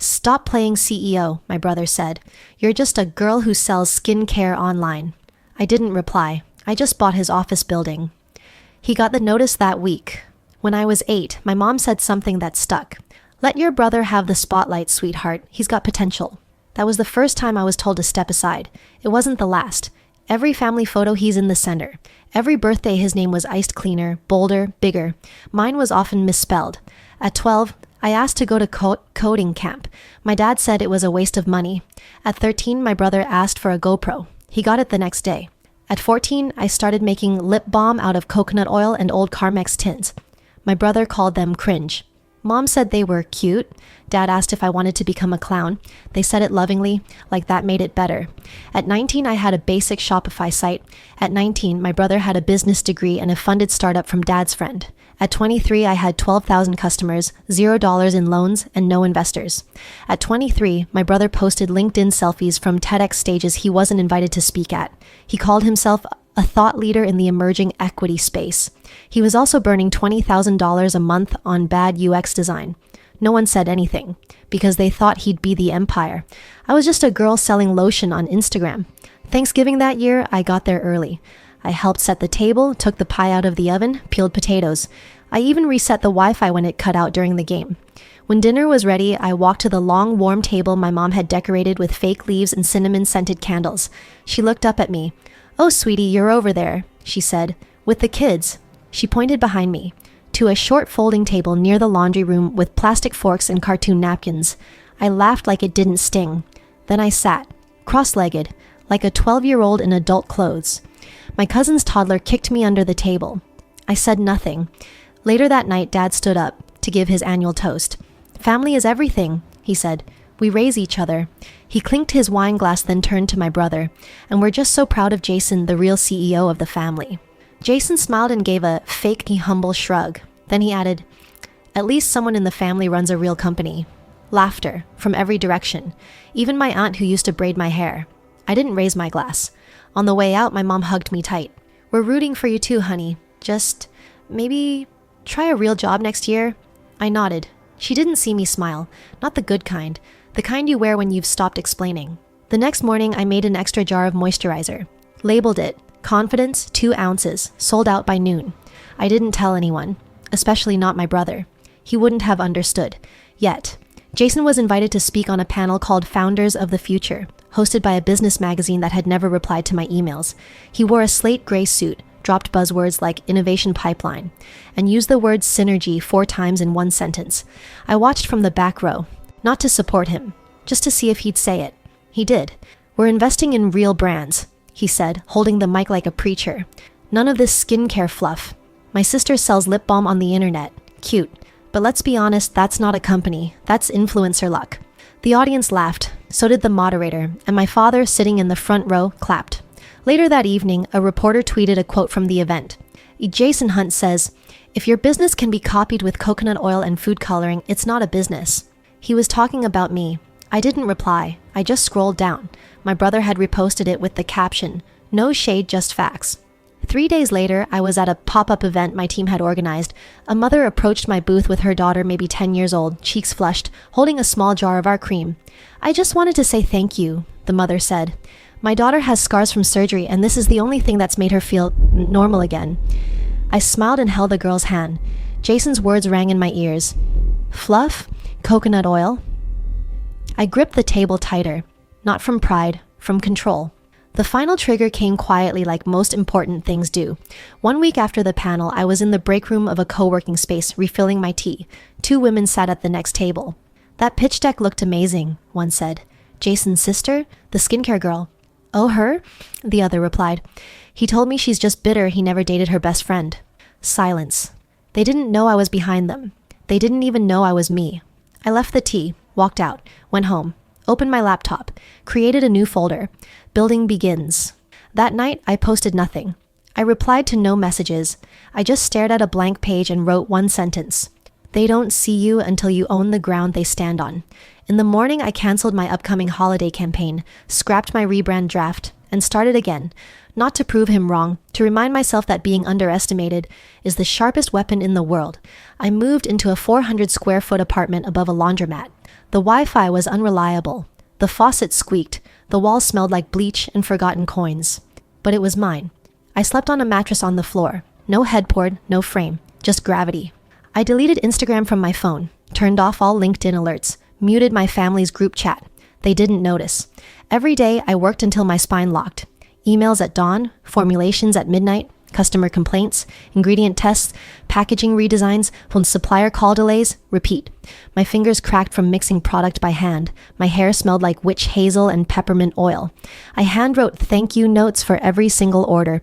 Stop playing CEO, my brother said. You're just a girl who sells skincare online. I didn't reply. I just bought his office building. He got the notice that week. When I was 8, my mom said something that stuck. Let your brother have the spotlight, sweetheart. He's got potential. That was the first time I was told to step aside. It wasn't the last. Every family photo, he's in the center. Every birthday, his name was iced cleaner, bolder, bigger. Mine was often misspelled. At 12, I asked to go to coding camp. My dad said it was a waste of money. At 13, my brother asked for a GoPro. He got it the next day. At 14, I started making lip balm out of coconut oil and old Carmex tins. My brother called them cringe. Mom said they were cute. Dad asked if I wanted to become a clown. They said it lovingly, like that made it better. At 19, I had a basic Shopify site. At 19, my brother had a business degree and a funded startup from dad's friend. At 23, I had 12,000 customers, $0 in loans, and no investors. At 23, my brother posted LinkedIn selfies from TEDx stages he wasn't invited to speak at. He called himself a thought leader in the emerging equity space. He was also burning $20,000 a month on bad UX design. No one said anything, because they thought he'd be the empire. I was just a girl selling lotion on Instagram. Thanksgiving that year, I got there early. I helped set the table, took the pie out of the oven, peeled potatoes. I even reset the Wi-Fi when it cut out during the game. When dinner was ready, I walked to the long, warm table my mom had decorated with fake leaves and cinnamon-scented candles. She looked up at me. "Oh, sweetie, you're over there," she said. "With the kids." She pointed behind me, to a short folding table near the laundry room with plastic forks and cartoon napkins. I laughed like it didn't sting. Then I sat, cross-legged, like a 12-year-old in adult clothes. My cousin's toddler kicked me under the table. I said nothing. Later that night, Dad stood up to give his annual toast. "Family is everything," he said. "We raise each other." He clinked his wine glass, then turned to my brother. "And we're just so proud of Jason, the real CEO of the family." Jason smiled and gave a fake, humble shrug. Then he added, "At least someone in the family runs a real company." Laughter from every direction. Even my aunt who used to braid my hair. I didn't raise my glass. On the way out, my mom hugged me tight. "We're rooting for you too, honey. Just maybe try a real job next year." I nodded. She didn't see me smile. Not the good kind. The kind you wear when you've stopped explaining. The next morning, I made an extra jar of moisturizer. Labeled it, Confidence, 2 ounces, sold out by noon. I didn't tell anyone, especially not my brother. He wouldn't have understood. Yet. Jason was invited to speak on a panel called Founders of the Future, hosted by a business magazine that had never replied to my emails. He wore a slate gray suit, dropped buzzwords like innovation pipeline, and used the word synergy 4 times in one sentence. I watched from the back row, not to support him, just to see if he'd say it. He did. "We're investing in real brands," he said, holding the mic like a preacher. "None of this skincare fluff. My sister sells lip balm on the internet. Cute. But let's be honest, that's not a company. That's influencer luck." The audience laughed. So did the moderator, and my father, sitting in the front row, clapped. Later that evening, a reporter tweeted a quote from the event. Jason Hunt says, "If your business can be copied with coconut oil and food coloring, it's not a business." He was talking about me. I didn't reply. I just scrolled down. My brother had reposted it with the caption, "No shade, just facts." 3 days later, I was at a pop-up event my team had organized. A mother approached my booth with her daughter, maybe 10 years old, cheeks flushed, holding a small jar of our cream. "I just wanted to say thank you," the mother said. "My daughter has scars from surgery, and this is the only thing that's made her feel normal again." I smiled and held the girl's hand. Jason's words rang in my ears. "Fluff? Coconut oil?" I gripped the table tighter, not from pride, from control. The final trigger came quietly, like most important things do. 1 week after the panel, I was in the break room of a co-working space, refilling my tea. 2 women sat at the next table. "That pitch deck looked amazing," one said. "Jason's sister? The skincare girl." "Oh, her?" the other replied. "He told me she's just bitter he never dated her best friend." Silence. They didn't know I was behind them. They didn't even know I was me. I left the tea, walked out, went home, opened my laptop, created a new folder. Building begins. That night, I posted nothing. I replied to no messages. I just stared at a blank page and wrote one sentence. "They don't see you until you own the ground they stand on." In the morning, I canceled my upcoming holiday campaign, scrapped my rebrand draft, and started again. Not to prove him wrong, to remind myself that being underestimated is the sharpest weapon in the world. I moved into a 400 square foot apartment above a laundromat. The Wi-Fi was unreliable. The faucet squeaked. The wall smelled like bleach and forgotten coins. But it was mine. I slept on a mattress on the floor. No headboard, no frame, just gravity. I deleted Instagram from my phone, turned off all LinkedIn alerts, muted my family's group chat. They didn't notice. Every day, I worked until my spine locked. Emails at dawn, formulations at midnight, customer complaints, ingredient tests, packaging redesigns, when supplier call delays, repeat. My fingers cracked from mixing product by hand. My hair smelled like witch hazel and peppermint oil. I handwrote thank you notes for every single order.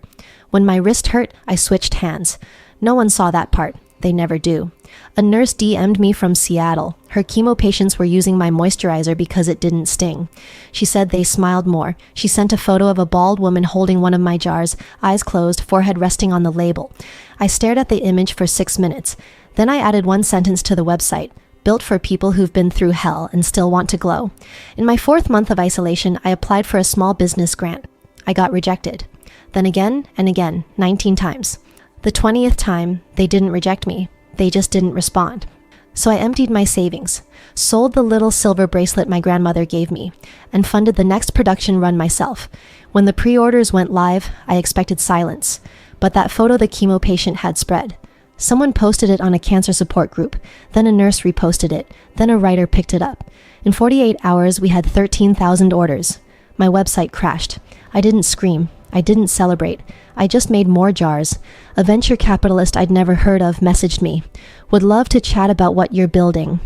When my wrist hurt, I switched hands. No one saw that part. They never do. A nurse DM'd me from Seattle. Her chemo patients were using my moisturizer because it didn't sting. She said they smiled more. She sent a photo of a bald woman holding one of my jars, eyes closed, forehead resting on the label. I stared at the image for 6 minutes. Then I added one sentence to the website, built for people who've been through hell and still want to glow. In my 4th month of isolation, I applied for a small business grant. I got rejected. Then again and again, 19 times. The 20th time, they didn't reject me. They just didn't respond. So I emptied my savings, sold the little silver bracelet my grandmother gave me, and funded the next production run myself. When the pre-orders went live, I expected silence. But that photo the chemo patient had spread. Someone posted it on a cancer support group. Then a nurse reposted it. Then a writer picked it up. In 48 hours, we had 13,000 orders. My website crashed. I didn't scream. I didn't celebrate. I just made more jars. A venture capitalist I'd never heard of messaged me. Would love to chat about what you're building.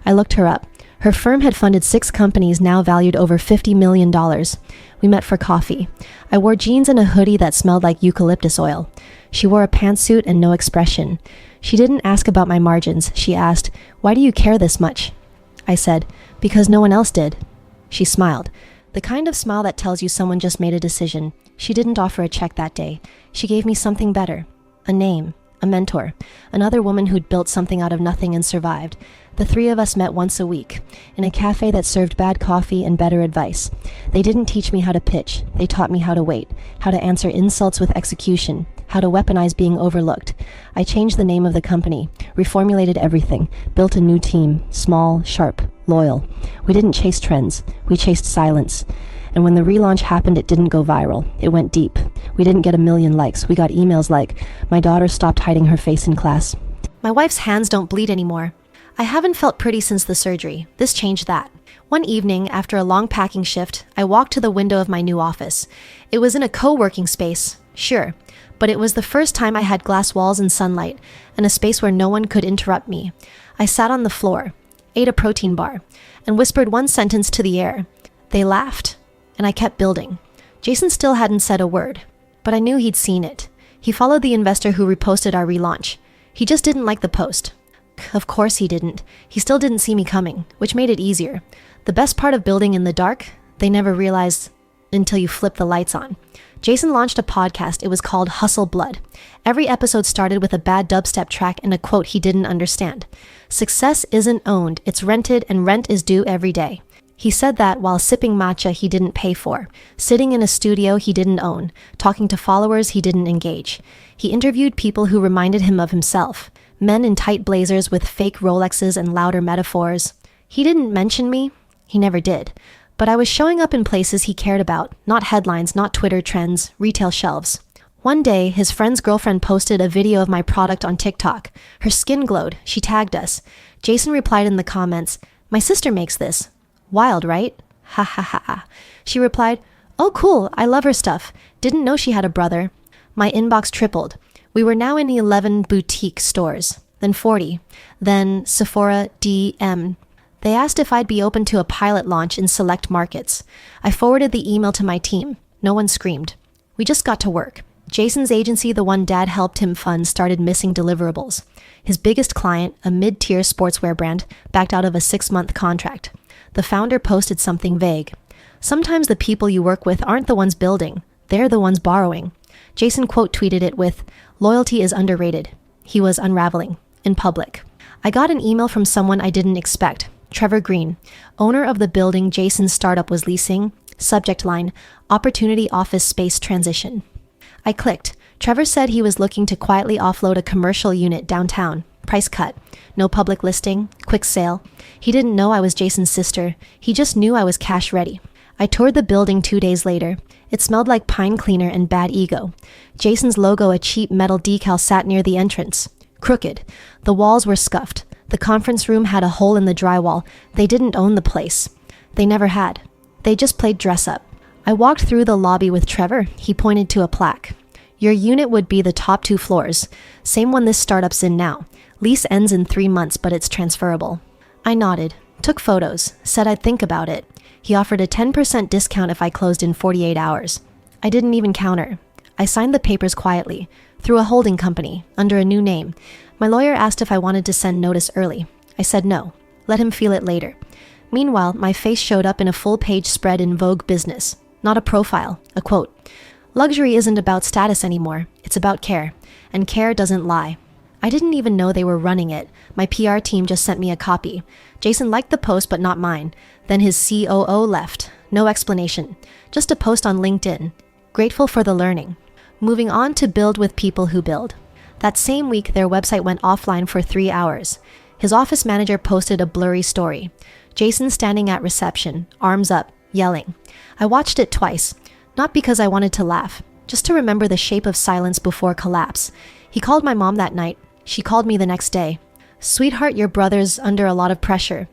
I looked her up. Her firm had funded 6 companies now valued over $50 million. We met for coffee. I wore jeans and a hoodie that smelled like eucalyptus oil. She wore a pantsuit and no expression. She didn't ask about my margins. She asked, "Why do you care this much?" I said, "Because no one else did." She smiled. The kind of smile that tells you someone just made a decision. She didn't offer a check that day. She gave me something better. A name. A mentor. Another woman who'd built something out of nothing and survived. The 3 of us met once a week, in a cafe that served bad coffee and better advice. They didn't teach me how to pitch. They taught me how to wait, how to answer insults with execution, how to weaponize being overlooked. I changed the name of the company, reformulated everything, built a new team, small, sharp, loyal. We didn't chase trends. We chased silence. And when the relaunch happened, it didn't go viral. It went deep. We didn't get 1 million likes. We got emails like, "My daughter stopped hiding her face in class." My wife's hands don't bleed anymore. I haven't felt pretty since the surgery. This changed that. One evening, after a long packing shift, I walked to the window of my new office. It was in a co-working space, sure, but it was the first time I had glass walls and sunlight, and a space where no one could interrupt me. I sat on the floor, ate a protein bar, and whispered one sentence to the air. They laughed, and I kept building. Jason still hadn't said a word, but I knew he'd seen it. He followed the investor who reposted our relaunch. He just didn't like the post. Of course he didn't. He still didn't see me coming, which made it easier. The best part of building in the dark, they never realized until you flip the lights on. Jason launched a podcast. It was called Hustle Blood. Every episode started with a bad dubstep track and a quote he didn't understand. Success isn't owned, it's rented, and rent is due every day. He said that while sipping matcha he didn't pay for, sitting in a studio he didn't own, talking to followers he didn't engage. He interviewed people who reminded him of himself. Men in tight blazers with fake Rolexes and louder metaphors. He didn't mention me. He never did. But I was showing up in places he cared about, not headlines, not Twitter trends, retail shelves. One day, his friend's girlfriend posted a video of my product on TikTok. Her skin glowed. She tagged us. Jason replied in the comments, "My sister makes this. Wild, right? Ha ha ha ha." She replied, "Oh cool, I love her stuff. Didn't know she had a brother." My inbox tripled. We were now in 11 boutique stores, then 40, then Sephora DM. They asked if I'd be open to a pilot launch in select markets. I forwarded the email to my team. No one screamed. We just got to work. Jason's agency, the one Dad helped him fund, started missing deliverables. His biggest client, a mid-tier sportswear brand, backed out of a 6-month contract. The founder posted something vague. Sometimes the people you work with aren't the ones building. They're the ones borrowing. Jason quote tweeted it with, "Loyalty is underrated." He was unraveling in public. I got an email from someone I didn't expect. Trevor Green, owner of the building Jason's startup was leasing. Subject line, "Opportunity Office Space Transition." I clicked. Trevor said he was looking to quietly offload a commercial unit downtown. Price cut. No public listing. Quick sale. He didn't know I was Jason's sister. He just knew I was cash ready. I toured the building 2 days later. It smelled like pine cleaner and bad ego. Jason's logo, a cheap metal decal, sat near the entrance. Crooked. The walls were scuffed. The conference room had a hole in the drywall. They didn't own the place. They never had. They just played dress up. I walked through the lobby with Trevor. He pointed to a plaque. Your unit would be the top 2 floors. Same one this startup's in now. Lease ends in 3 months, but it's transferable. I nodded, took photos, said I'd think about it. He offered a 10% discount if I closed in 48 hours. I didn't even counter. I signed the papers quietly, through a holding company, under a new name. My lawyer asked if I wanted to send notice early. I said no. Let him feel it later. Meanwhile, my face showed up in a full-page spread in Vogue Business. Not a profile, a quote. Luxury isn't about status anymore. It's about care. And care doesn't lie. I didn't even know they were running it. My PR team just sent me a copy. Jason liked the post, but not mine. Then his COO left. No explanation. Just a post on LinkedIn. Grateful for the learning. Moving on to build with people who build. That same week, their website went offline for 3 hours. His office manager posted a blurry story. Jason standing at reception, arms up, yelling. I watched it twice. Not because I wanted to laugh, just to remember the shape of silence before collapse. He called my mom that night. She called me the next day. Sweetheart, your brother's under a lot of pressure.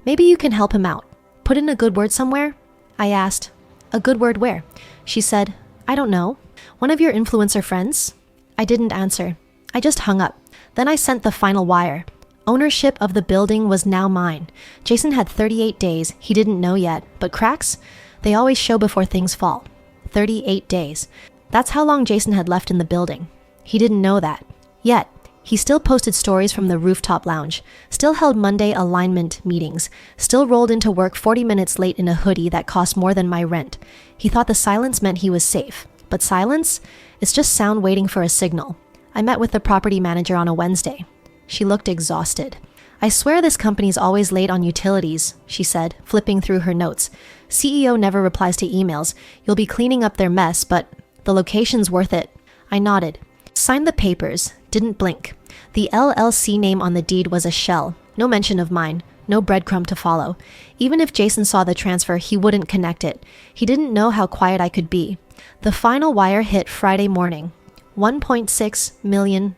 Maybe you can help him out. Put in a good word somewhere? I asked. A good word where? She said, I don't know. One of your influencer friends? I didn't answer. I just hung up. Then I sent the final wire. Ownership of the building was now mine. Jason had 38 days. He didn't know yet. But cracks? They always show before things fall. 38 days. That's how long Jason had left in the building. He didn't know that. Yet, he still posted stories from the rooftop lounge, still held Monday alignment meetings, still rolled into work 40 minutes late in a hoodie that cost more than my rent. He thought the silence meant he was safe. But silence? It's just sound waiting for a signal. I met with the property manager on a Wednesday. She looked exhausted. I swear this company's always late on utilities, she said, flipping through her notes. CEO never replies to emails. You'll be cleaning up their mess, but the location's worth it. I nodded. Signed the papers. Didn't blink. The LLC name on the deed was a shell. No mention of mine. No breadcrumb to follow. Even if Jason saw the transfer, he wouldn't connect it. He didn't know how quiet I could be. The final wire hit Friday morning. $1.6 million.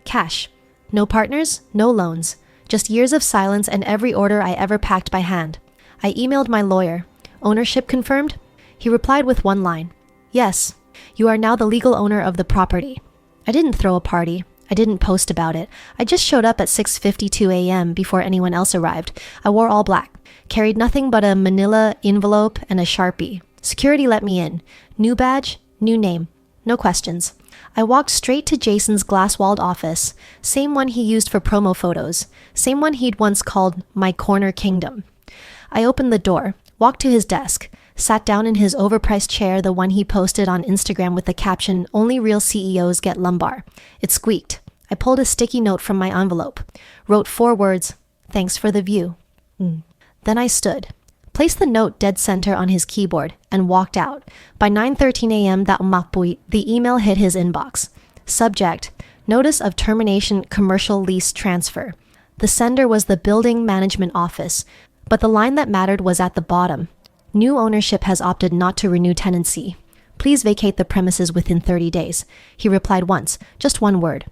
Cash. No partners, no loans. Just years of silence and every order I ever packed by hand. I emailed my lawyer. Ownership confirmed? He replied with one line. Yes, you are now the legal owner of the property. I didn't throw a party. I didn't post about it. I just showed up at 6:52 a.m. before anyone else arrived. I wore all black. Carried nothing but a manila envelope and a Sharpie. Security let me in. New badge, new name. No questions. I walked straight to Jason's glass-walled office. Same one he used for promo photos. Same one he'd once called my corner kingdom. I opened the door, walked to his desk, sat down in his overpriced chair, the one he posted on Instagram with the caption, "Only real CEOs get lumbar." It squeaked. I pulled a sticky note from my envelope, wrote 4 words, "Thanks for the view." Then I stood, placed the note dead center on his keyboard, and walked out. By 9:13 a.m. that umapoy, the email hit his inbox. Subject, Notice of Termination Commercial Lease Transfer. The sender was the building management office, but the line that mattered was at the bottom. New ownership has opted not to renew tenancy. Please vacate the premises within 30 days. He replied once, just one word.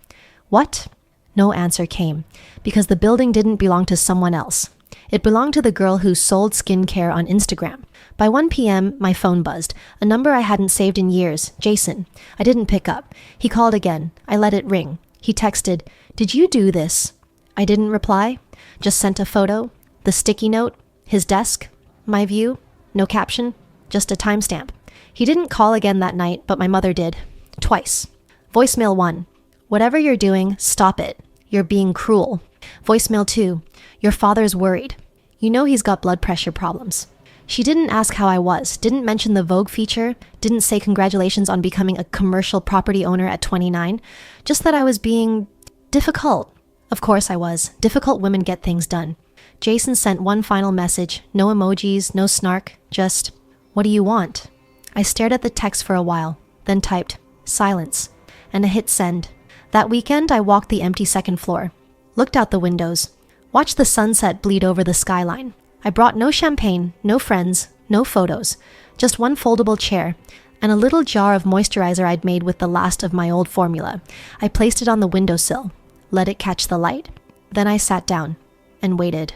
What? No answer came, because the building didn't belong to someone else. It belonged to the girl who sold skincare on Instagram. By 1 p.m., my phone buzzed, a number I hadn't saved in years, Jason. I didn't pick up. He called again. I let it ring. He texted, "Did you do this?" I didn't reply, just sent a photo, the sticky note, his desk, my view, no caption, just a timestamp. He didn't call again that night, but my mother did. Twice. Voicemail 1. Whatever you're doing, stop it. You're being cruel. Voicemail 2. Your father's worried. You know he's got blood pressure problems. She didn't ask how I was, didn't mention the Vogue feature, didn't say congratulations on becoming a commercial property owner at 29, just that I was being difficult. Of course I was. Difficult women get things done. Jason sent one final message, no emojis, no snark, just, "What do you want?" I stared at the text for a while, then typed, "Silence." and a hit send. That weekend, I walked the empty second floor, looked out the windows, watched the sunset bleed over the skyline. I brought no champagne, no friends, no photos, just one foldable chair and a little jar of moisturizer I'd made with the last of my old formula. I placed it on the windowsill, let it catch the light. Then I sat down and waited.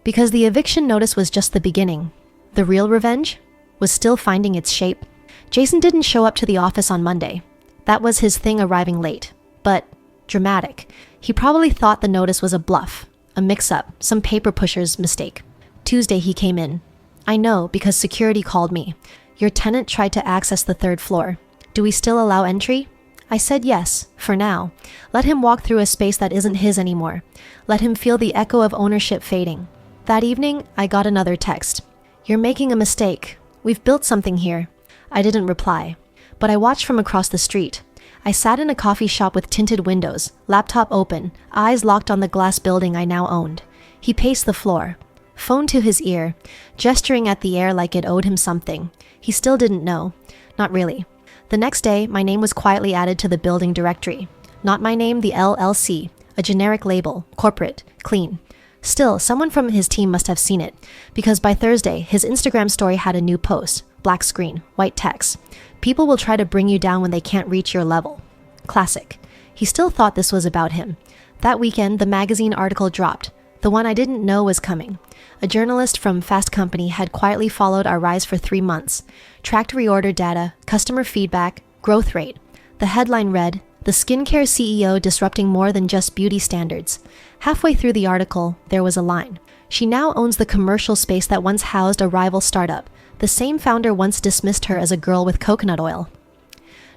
Because the eviction notice was just the beginning. The real revenge was still finding its shape. Jason didn't show up to the office on Monday. That was his thing, arriving late. But dramatic. He probably thought the notice was a bluff, a mix-up, some paper pusher's mistake. Tuesday he came in. I know, because security called me. Your tenant tried to access the third floor. Do we still allow entry? I said yes, for now. Let him walk through a space that isn't his anymore. Let him feel the echo of ownership fading. That evening, I got another text. You're making a mistake. We've built something here. I didn't reply, but I watched from across the street. I sat in a coffee shop with tinted windows, laptop open, eyes locked on the glass building I now owned. He paced the floor, phone to his ear, gesturing at the air like it owed him something. He still didn't know. Not really. The next day, my name was quietly added to the building directory. Not my name, the LLC, a generic label, corporate, clean. Still, someone from his team must have seen it, because by Thursday, his Instagram story had a new post, black screen, white text. People will try to bring you down when they can't reach your level. Classic. He still thought this was about him. That weekend, the magazine article dropped, the one I didn't know was coming. A journalist from Fast Company had quietly followed our rise for 3 months, tracked reorder data, customer feedback, growth rate. The headline read, "The skincare CEO disrupting more than just beauty standards." Halfway through the article, there was a line. She now owns the commercial space that once housed a rival startup. The same founder once dismissed her as a girl with coconut oil.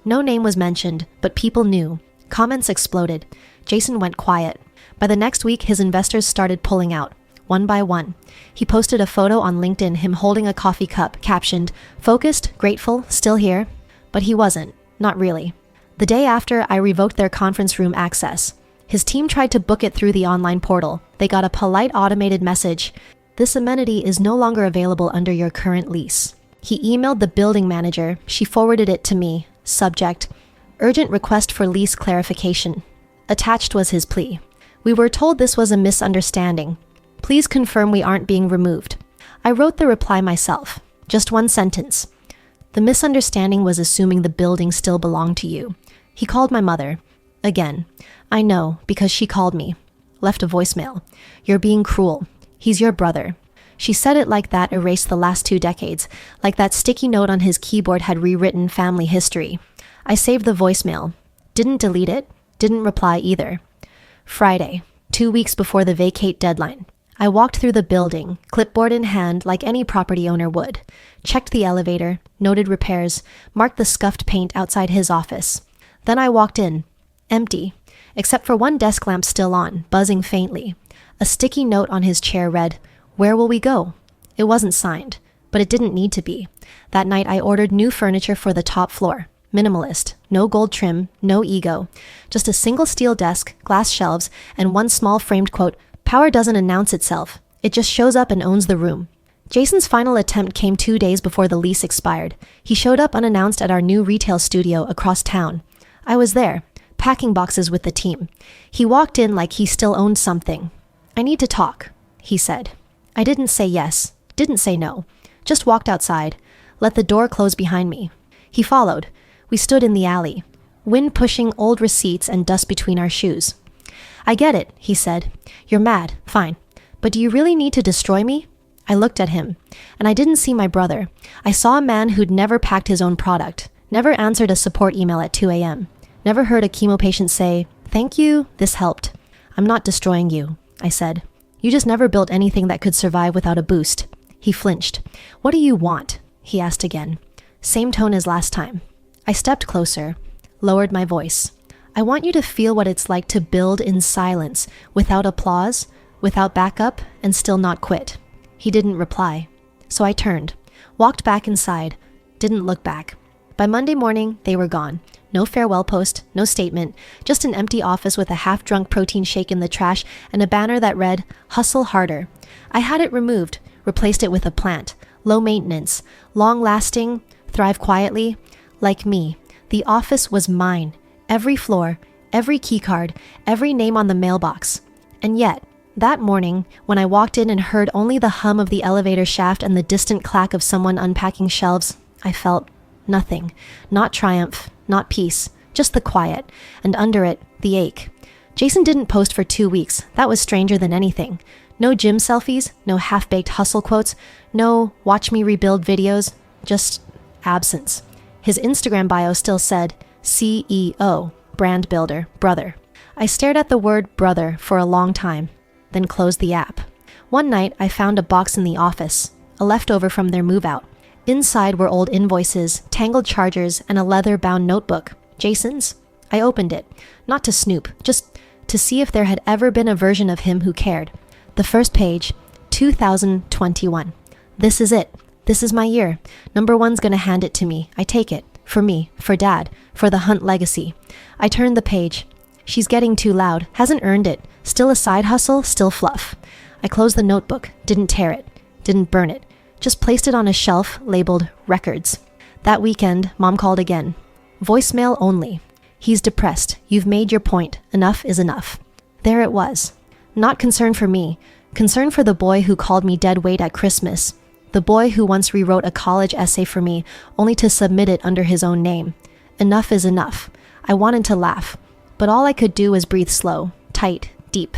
No name was mentioned, but people knew. Comments exploded. Jason went quiet. By the next week, his investors started pulling out, one by one. He posted a photo on LinkedIn, him holding a coffee cup, captioned, "Focused, grateful, still here." But he wasn't. Not really. The day after, I revoked their conference room access. His team tried to book it through the online portal. They got a polite automated message. "This amenity is no longer available under your current lease." He emailed the building manager. She forwarded it to me. Subject, "Urgent request for lease clarification." Attached was his plea. "We were told this was a misunderstanding. Please confirm we aren't being removed." I wrote the reply myself. Just one sentence. "The misunderstanding was assuming the building still belonged to you." He called my mother. Again. I know, because she called me. Left a voicemail. "You're being cruel. He's your brother." She said it like that erased the last 2 decades, like that sticky note on his keyboard had rewritten family history. I saved the voicemail. Didn't delete it. Didn't reply either. Friday, 2 weeks before the vacate deadline. I walked through the building, clipboard in hand like any property owner would. Checked the elevator, noted repairs, marked the scuffed paint outside his office. Then I walked in. Empty, except for one desk lamp still on, buzzing faintly. A sticky note on his chair read, "Where will we go?" It wasn't signed, but it didn't need to be. That night I ordered new furniture for the top floor. Minimalist, no gold trim, no ego. Just a single steel desk, glass shelves, and one small framed quote, "Power doesn't announce itself. It just shows up and owns the room." Jason's final attempt came 2 days before the lease expired. He showed up unannounced at our new retail studio across town. I was there, packing boxes with the team. He walked in like he still owned something. "I need to talk," he said. I didn't say yes, didn't say no. Just walked outside, let the door close behind me. He followed. We stood in the alley, wind pushing old receipts and dust between our shoes. "I get it," he said. "You're mad, fine. But do you really need to destroy me?" I looked at him, and I didn't see my brother. I saw a man who'd never packed his own product, never answered a support email at 2 a.m., never heard a chemo patient say, "Thank you, this helped." "I'm not destroying you," I said. "You just never built anything that could survive without a boost." He flinched. "What do you want?" he asked again. Same tone as last time. I stepped closer, lowered my voice. "I want you to feel what it's like to build in silence, without applause, without backup, and still not quit." He didn't reply. So I turned, walked back inside, didn't look back. By Monday morning, they were gone. No farewell post, no statement, just an empty office with a half-drunk protein shake in the trash and a banner that read, "Hustle harder." I had it removed, replaced it with a plant, low maintenance, long-lasting, thrive quietly. Like me, the office was mine. every floor, every keycard, every name on the mailbox. And yet, that morning, when I walked in and heard only the hum of the elevator shaft and the distant clack of someone unpacking shelves, I felt nothing. Not triumph, not peace, just the quiet, and under it, the ache. Jason didn't post for 2 weeks. That was stranger than anything. No gym selfies, no half-baked hustle quotes, no watch me rebuild videos, just absence. His Instagram bio still said, CEO, brand builder, brother. I stared at the word brother for a long time, then closed the app. One night, I found a box in the office, a leftover from their move-out. Inside were old invoices, tangled chargers, and a leather-bound notebook. Jason's. I opened it, not to snoop, just to see if there had ever been a version of him who cared. The first page, 2021. This is it. This is my year. Number one's gonna hand it to me. I take it. For me, for Dad, for the Hunt legacy. I turned the page. She's getting too loud. Hasn't earned it. Still a side hustle, still fluff. I closed the notebook. Didn't tear it. Didn't burn it. Just placed it on a shelf labeled Records. That weekend, Mom called again. Voicemail only. He's depressed. You've made your point. Enough is enough. There it was. Not concern for me. Concern for the boy who called me dead weight at Christmas. The boy who once rewrote a college essay for me, only to submit it under his own name. Enough is enough. I wanted to laugh, but all I could do was breathe slow, tight, deep.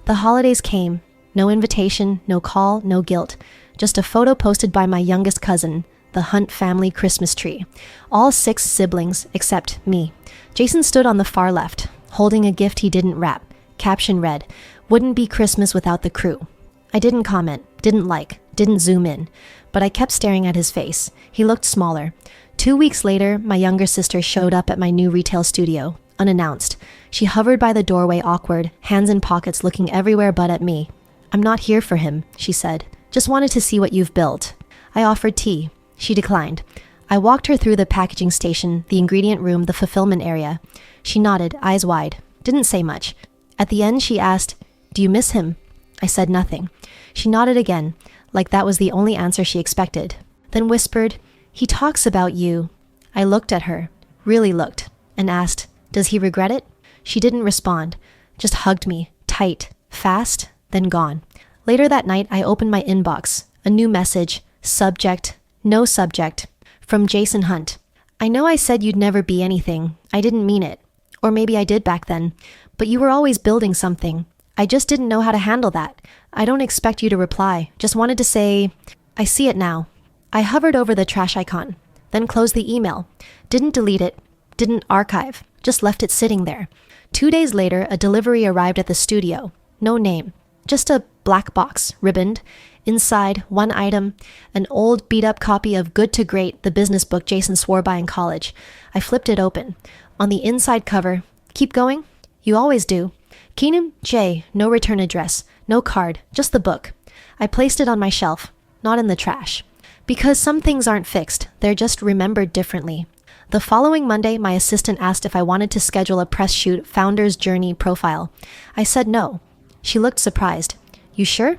The holidays came. No invitation, no call, no guilt. Just a photo posted by my youngest cousin, the Hunt family Christmas tree. All 6 siblings except me. Jason stood on the far left, holding a gift he didn't wrap. Caption read, "Wouldn't be Christmas without the crew." I didn't comment, didn't like, didn't zoom in, but I kept staring at his face. He looked smaller. 2 weeks later, my younger sister showed up at my new retail studio, unannounced. She hovered by the doorway awkward, hands in pockets looking everywhere but at me. "I'm not here for him," she said. "Just wanted to see what you've built." I offered tea. She declined. I walked her through the packaging station, the ingredient room, the fulfillment area. She nodded, eyes wide. Didn't say much. At the end, she asked, "Do you miss him?" I said nothing. She nodded again, like that was the only answer she expected. Then whispered, "He talks about you." I looked at her, really looked, and asked, "Does he regret it?" She didn't respond, just hugged me, tight, fast, then gone. Later that night, I opened my inbox. A new message, subject, no subject, from Jason Hunt. "I know I said you'd never be anything. I didn't mean it. Or maybe I did back then. But you were always building something. I just didn't know how to handle that. I don't expect you to reply. Just wanted to say, I see it now." I hovered over the trash icon, then closed the email. Didn't delete it, didn't archive, just left it sitting there. 2 days later, a delivery arrived at the studio. No name, just a black box, ribboned. Inside, one item, an old beat-up copy of Good to Great, the business book Jason swore by in college. I flipped it open. On the inside cover, "Keep going? You always do. Keenan J, no return address, no card, just the book." I placed it on my shelf, not in the trash. Because some things aren't fixed, they're just remembered differently. The following Monday, my assistant asked if I wanted to schedule a press shoot Founder's Journey profile. I said no. She looked surprised. "You sure?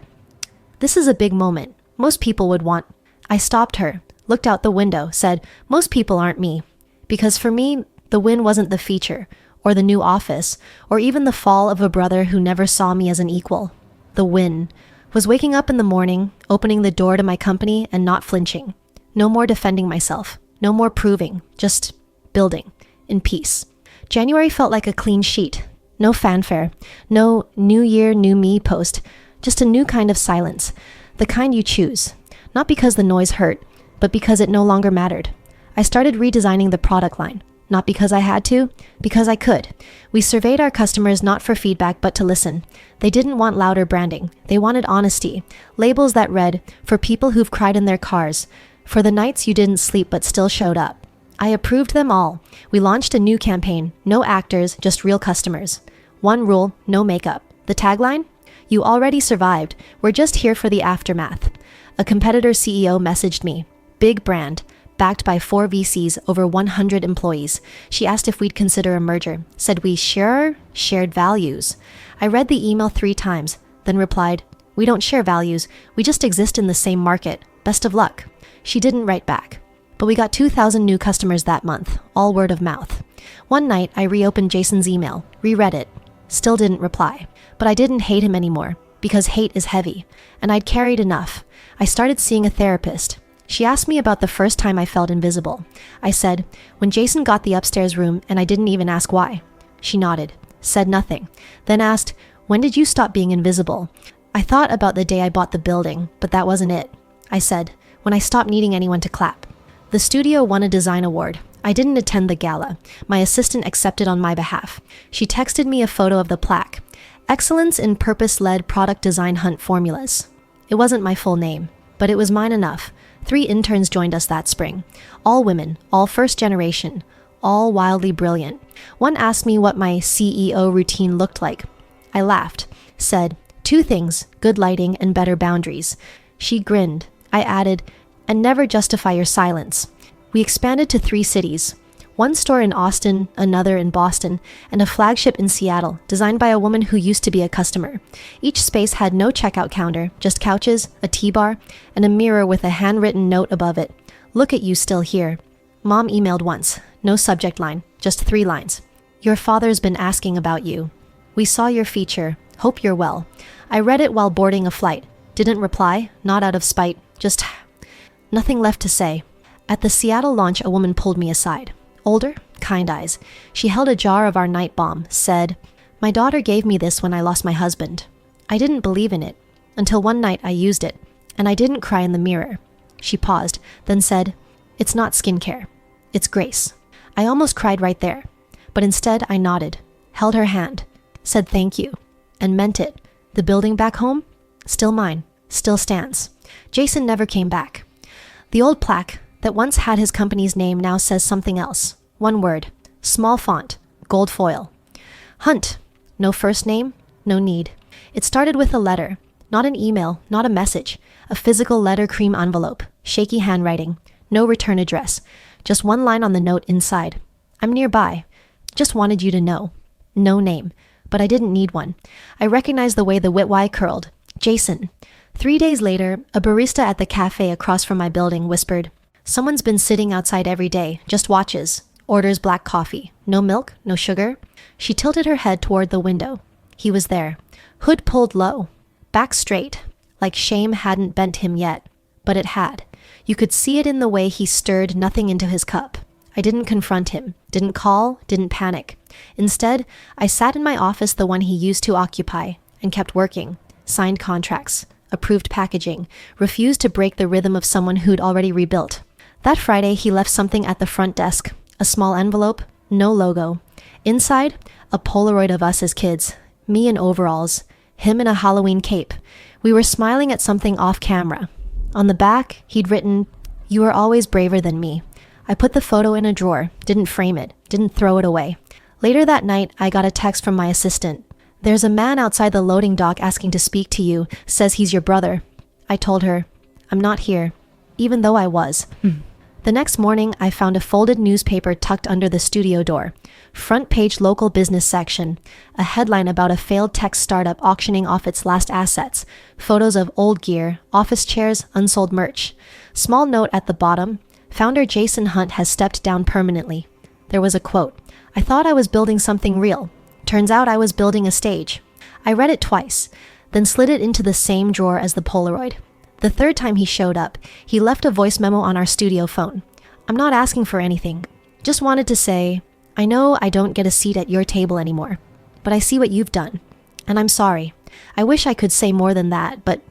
This is a big moment. Most people would want..." I stopped her, looked out the window, said, "Most people aren't me." Because for me, the win wasn't the feature, or the new office, or even the fall of a brother who never saw me as an equal. The win was waking up in the morning, opening the door to my company and not flinching. No more defending myself. No more proving. Just building. In peace. January felt like a clean sheet. No fanfare. No New Year, New Me post. Just a new kind of silence. The kind you choose. Not because the noise hurt, but because it no longer mattered. I started redesigning the product line. Not because I had to, because I could. We surveyed our customers not for feedback, but to listen. They didn't want louder branding. They wanted honesty. Labels that read, "For people who've cried in their cars. For the nights you didn't sleep but still showed up." I approved them all. We launched a new campaign. No actors, just real customers. One rule, no makeup. The tagline? "You already survived. We're just here for the aftermath." A competitor CEO messaged me. Big brand. Backed by 4 VCs, over 100 employees. She asked if we'd consider a merger. Said we shared values. I read the email 3 times, then replied, "We don't share values. We just exist in the same market. Best of luck." She didn't write back. but we got 2,000 new customers that month, all word of mouth. One night, I reopened Jason's email, reread it, still didn't reply. But I didn't hate him anymore, because hate is heavy, and I'd carried enough. I started seeing a therapist. She asked me about the first time I felt invisible. I said, when Jason got the upstairs room, and I didn't even ask why. She nodded, said nothing, then asked, when did you stop being invisible? I thought about the day I bought the building, but that wasn't it. I said, when I stopped needing anyone to clap. The studio won a design award. I didn't attend the gala. My assistant accepted on my behalf. She texted me a photo of the plaque. Excellence in Purpose-Led Product Design Hunt Formulas. It wasn't my full name, but it was mine enough. 3 interns joined us that spring. All women, all first generation, all wildly brilliant. One asked me what my CEO routine looked like. I laughed, said, 2 things, good lighting and better boundaries. She grinned. I added, and never justify your silence. We expanded to 3 cities. 1 store in Austin, another in Boston, and a flagship in Seattle, designed by a woman who used to be a customer. Each space had no checkout counter, just couches, a tea bar, and a mirror with a handwritten note above it. Look at you still here. Mom emailed once. No subject line, just 3 lines. Your father's been asking about you. We saw your feature. Hope you're well. I read it while boarding a flight. Didn't reply, not out of spite, just nothing left to say. At the Seattle launch, a woman pulled me aside. Older, kind eyes. She held a jar of our night bomb, said, my daughter gave me this when I lost my husband. I didn't believe in it, until one night I used it, and I didn't cry in the mirror. She paused, then said, it's not skincare. It's grace. I almost cried right there, but instead I nodded, held her hand, said thank you, and meant it. The building back home? Still mine, still stands. Jason never came back. The old plaque that once had his company's name now says something else. 1 word, small font, gold foil. Hunt. No first name, no need. It started with a letter, not an email, not a message. A physical letter cream envelope, shaky handwriting, no return address. Just 1 line on the note inside. I'm nearby. Just wanted you to know. No name, but I didn't need one. I recognized the way the witwy curled. Jason. 3 days later, a barista at the cafe across from my building whispered, someone's been sitting outside every day, just watches, orders black coffee. No milk, no sugar. She tilted her head toward the window. He was there. Hood pulled low. Back straight, like shame hadn't bent him yet. But it had. You could see it in the way he stirred nothing into his cup. I didn't confront him, didn't call, didn't panic. Instead, I sat in my office, the one he used to occupy, and kept working. Signed contracts, approved packaging, refused to break the rhythm of someone who'd already rebuilt. That Friday, he left something at the front desk, a small envelope, no logo. Inside, a Polaroid of us as kids, me in overalls, him in a Halloween cape. We were smiling at something off camera. On the back, he'd written, you are always braver than me. I put the photo in a drawer, didn't frame it, didn't throw it away. Later that night, I got a text from my assistant. There's a man outside the loading dock asking to speak to you, says he's your brother. I told her, I'm not here, even though I was. The next morning, I found a folded newspaper tucked under the studio door. Front page local business section. A headline about a failed tech startup auctioning off its last assets. Photos of old gear, office chairs, unsold merch. Small note at the bottom. Founder Jason Hunt has stepped down permanently. There was a quote. I thought I was building something real. Turns out I was building a stage. I read it twice, then slid it into the same drawer as the Polaroid. The 3rd time he showed up, he left a voice memo on our studio phone. I'm not asking for anything. Just wanted to say, I know I don't get a seat at your table anymore, but I see what you've done. And I'm sorry. I wish I could say more than that, but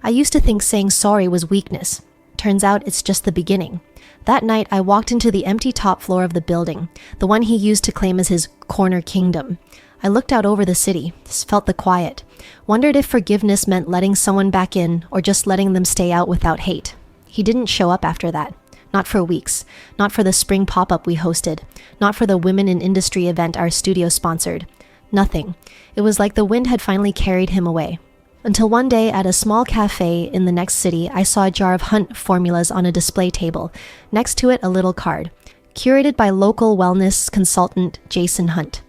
I used to think saying sorry was weakness. Turns out it's just the beginning. That night, I walked into the empty top floor of the building, the one he used to claim as his corner kingdom. I looked out over the city, felt the quiet, wondered if forgiveness meant letting someone back in or just letting them stay out without hate. He didn't show up after that. Not for weeks. Not for the spring pop-up we hosted. Not for the Women in Industry event our studio sponsored. Nothing. It was like the wind had finally carried him away. Until one day at a small cafe in the next city, I saw a jar of Hunt formulas on a display table. Next to it, a little card. Curated by local wellness consultant Jason Hunt.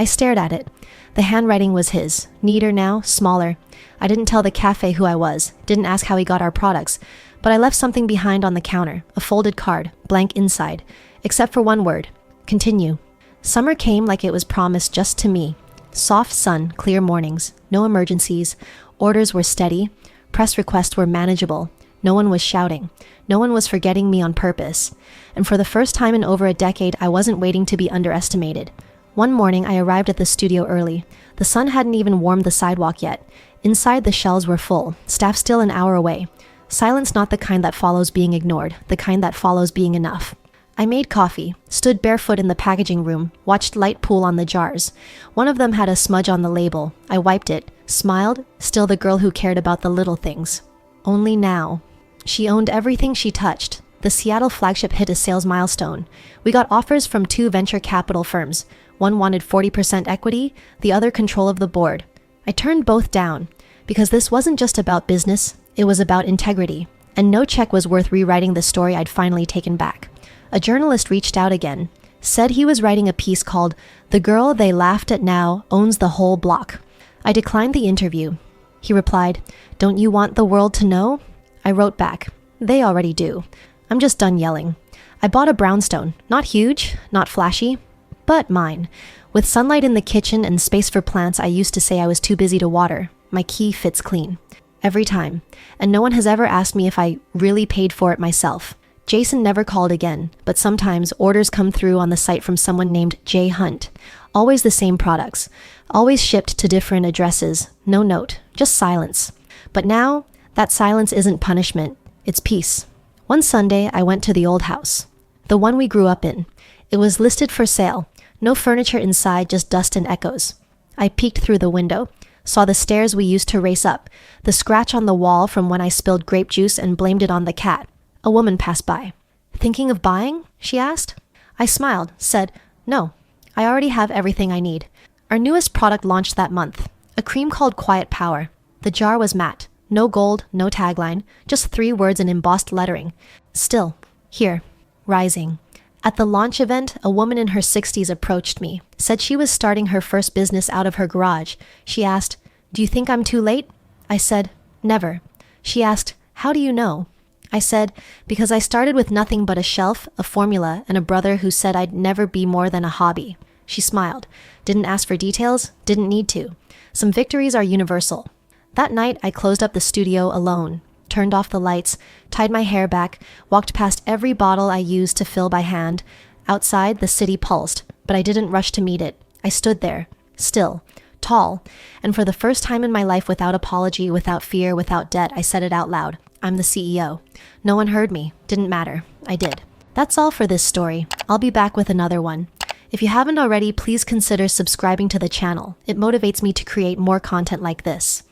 I stared at it. The handwriting was his, neater now, smaller. I didn't tell the cafe who I was, didn't ask how he got our products, but I left something behind on the counter, a folded card, blank inside, except for one word: continue. Summer came like it was promised just to me. Soft sun, clear mornings, no emergencies, orders were steady, press requests were manageable, no one was shouting, no one was forgetting me on purpose, and for the first time in over a decade I wasn't waiting to be underestimated. One morning I arrived at the studio early. The sun hadn't even warmed the sidewalk yet. Inside the shelves were full, staff still an hour away. Silence not the kind that follows being ignored, the kind that follows being enough. I made coffee, stood barefoot in the packaging room, watched light pool on the jars. One of them had a smudge on the label. I wiped it, smiled, still the girl who cared about the little things. Only now. She owned everything she touched. The Seattle flagship hit a sales milestone. We got offers from 2 venture capital firms. One wanted 40% equity, the other control of the board. I turned both down, because this wasn't just about business, it was about integrity, and no check was worth rewriting the story I'd finally taken back. A journalist reached out again, said he was writing a piece called "The Girl They Laughed At Now Owns the Whole Block." I declined the interview. He replied, "Don't you want the world to know?" I wrote back, "They already do. I'm just done yelling." I bought a brownstone, not huge, not flashy, but mine. With sunlight in the kitchen and space for plants I used to say I was too busy to water. My key fits clean. Every time. And no one has ever asked me if I really paid for it myself. Jason never called again, but sometimes orders come through on the site from someone named Jay Hunt. Always the same products. Always shipped to different addresses. No note. Just silence. But now, that silence isn't punishment. It's peace. One Sunday, I went to the old house. The one we grew up in. It was listed for sale. No furniture inside, just dust and echoes. I peeked through the window, saw the stairs we used to race up, the scratch on the wall from when I spilled grape juice and blamed it on the cat. A woman passed by. "Thinking of buying?" she asked. I smiled, said, "No, I already have everything I need." Our newest product launched that month, a cream called Quiet Power. The jar was matte, no gold, no tagline, just 3 words in embossed lettering. Still, here, rising. At the launch event, a woman in her 60s approached me, said she was starting her first business out of her garage. She asked, "Do you think I'm too late?" I said, "Never." She asked, "How do you know?" I said, "Because I started with nothing but a shelf, a formula, and a brother who said I'd never be more than a hobby." She smiled. Didn't ask for details, didn't need to. Some victories are universal. That night, I closed up the studio alone, turned off the lights, tied my hair back, walked past every bottle I used to fill by hand. Outside, the city pulsed, but I didn't rush to meet it. I stood there, still, tall, and for the first time in my life without apology, without fear, without debt, I said it out loud. I'm the CEO. No one heard me. Didn't matter. I did. That's all for this story. I'll be back with another one. If you haven't already, please consider subscribing to the channel. It motivates me to create more content like this.